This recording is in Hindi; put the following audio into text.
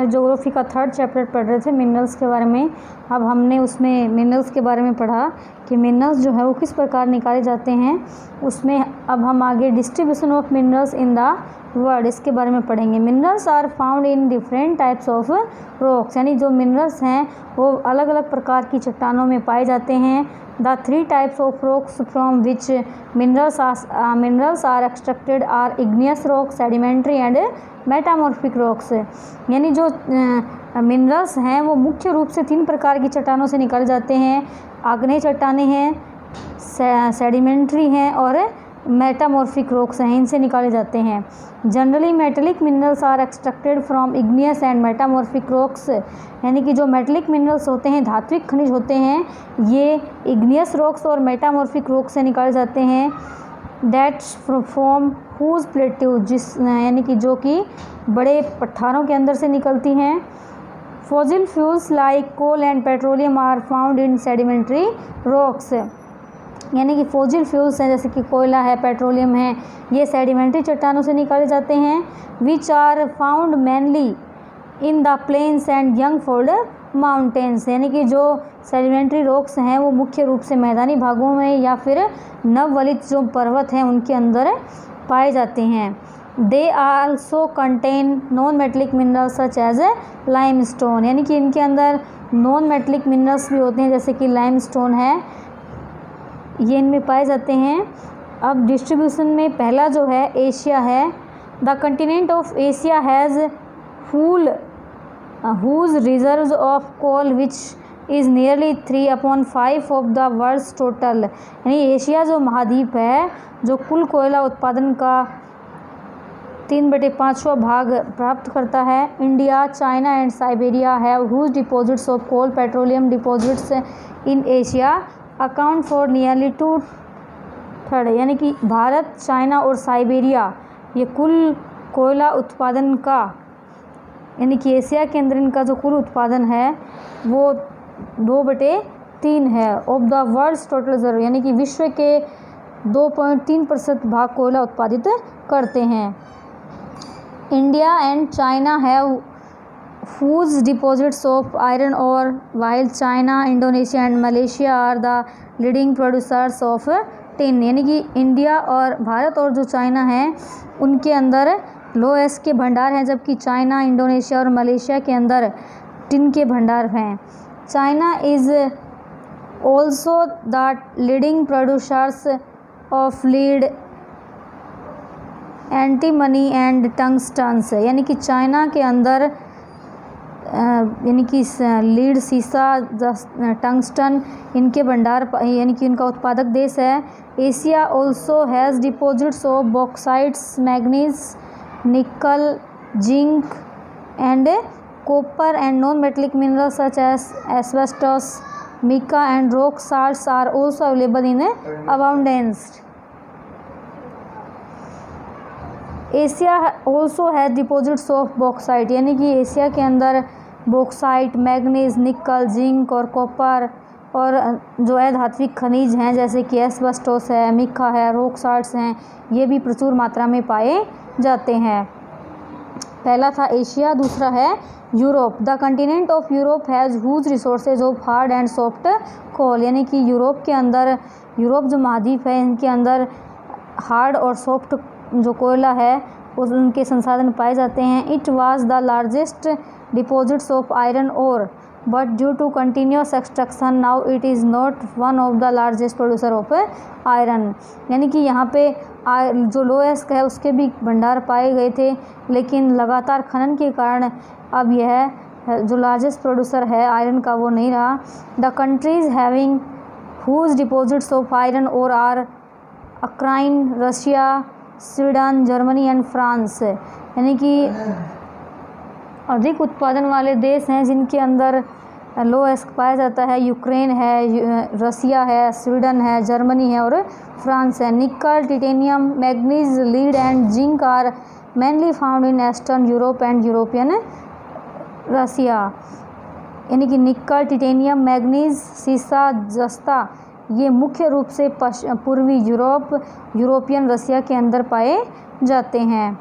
ज्योग्राफी का 3rd चैप्टर पढ़ रहे थे मिनरल्स के बारे में। अब हमने उसमें मिनरल्स के बारे में पढ़ा कि मिनरल्स जो है वो किस प्रकार निकाले जाते हैं। उसमें अब हम आगे distribution of minerals in the world इसके बारे में पढ़ेंगे। Minerals are found in different types of rocks, यानी जो मिनरल्स हैं वो अलग अलग प्रकार की चट्टानों में पाए जाते हैं। The 3 types of rocks from which minerals are extracted are igneous rock, sedimentary and metamorphic rocks. यानी जो मिनरल्स हैं वो मुख्य रूप से 3 प्रकार की चट्टानों से निकाले जाते हैं। आग्नेय चट्टानें हैं, सेडिमेंट्री हैं और मेटामॉर्फिक रॉक्स हैं, इनसे निकाले जाते हैं। Generally metallic minerals are extracted from igneous and metamorphic rocks, यानी कि जो मेटेलिक मिनरल्स होते हैं, धात्विक खनिज होते हैं, ये इग्नियस रॉक्स और मेटामॉर्फिक रॉक्स से निकाले जाते हैं। दैट फ्रॉम हुज प्लेट्यू, यानी कि जो कि बड़े पठारों के अंदर से निकलती हैं। Fossil fuels like coal and petroleum are found in sedimentary rocks, यानी कि फॉसिल फ्यूल्स हैं जैसे कि कोयला है, पेट्रोलियम है, ये सेडिमेंट्री चट्टानों से निकाले जाते हैं। Which are found mainly in the plains and young fold mountains, यानी कि जो सेडिमेंट्री रॉक्स हैं वो मुख्य रूप से मैदानी भागों में या फिर नववलित जो पर्वत हैं उनके अंदर पाए जाते हैं। They also contain non metallic minerals such as limestone, यानी कि इनके अंदर नॉन मेटेलिक मिनरल्स भी होते हैं जैसे कि लाइमस्टोन है, ये इनमें पाए जाते हैं। अब डिस्ट्रीब्यूशन में पहला जो है एशिया है। The continent of Asia has huge reserves of coal which is nearly 3/5 of the world's total, यानी एशिया जो महाद्वीप है जो कुल कोयला उत्पादन का 3/5वां भाग प्राप्त करता है। India, China and Siberia have huge deposits of coal petroleum deposits in Asia account for nearly 2/3, यानी कि भारत, चाइना और साइबेरिया ये कुल कोयला उत्पादन का, यानी कि एशिया के अंदर इनका जो कुल उत्पादन है वो 2/3 है of the world's total reserve, यानी कि विश्व के 2.3% भाग कोयला उत्पादित करते हैं। India and China have huge deposits of iron ore, while China, Indonesia and Malaysia are the leading producers of tin, यानी कि इंडिया और भारत और जो चाइना है उनके अंदर लोएस के भंडार हैं, जबकि चाइना, इंडोनेशिया और मलेशिया के अंदर टिन के भंडार हैं। China is also the leading producers of lead, antimony and tungstens, यानी कि चाइना के अंदर यानी कि लीड, सीसा, टंगस्टन इनके भंडार, यानी कि इनका उत्पादक देश है। Asia also has deposits of bauxites, manganese, nickel, zinc and copper and non metallic minerals such as asbestos, mica and rock salts are also available in abundance. Asia also has deposits of bauxite, यानी कि एशिया के अंदर बॉक्साइट, मैग्नीज, निकल, जिंक और कॉपर और जो है धात्विक खनिज हैं जैसे कि एस्बेस्टोस है, मिका है, रॉक साल्ट्स हैं, ये भी प्रचुर मात्रा में पाए जाते हैं। पहला था एशिया, दूसरा है Europe. The continent of Europe has huge resources of hard and soft coal, यानी कि यूरोप के अंदर, यूरोप जो महाद्वीप है इनके अंदर हार्ड और सॉफ्ट जो कोयला है उनके संसाधन पाए जाते हैं। It was the largest deposits of iron ore but due to continuous extraction now it is not one of the largest producer of iron, यानी कि यहाँ पे जो लोएस्ट है उसके भी भंडार पाए गए थे, लेकिन लगातार खनन के कारण अब यह जो लार्जेस्ट प्रोड्यूसर है आयरन का वो नहीं रहा। The countries having huge deposits of iron ore are Ukraine, Russia, Sweden, Germany and France, यानी कि अधिक उत्पादन वाले देश हैं जिनके अंदर लोएस्ट पाया जाता है। यूक्रेन है, रसिया है, स्वीडन है, जर्मनी है और फ्रांस है। Nickel, titanium, manganese, lead and zinc are mainly found in eastern Europe and European Russia, यानी कि निकल, टिटेनियम, मैग्नीज, सीसा, जस्ता ये मुख्य रूप से पूर्वी यूरोप, यूरोपियन रसिया के अंदर पाए जाते हैं।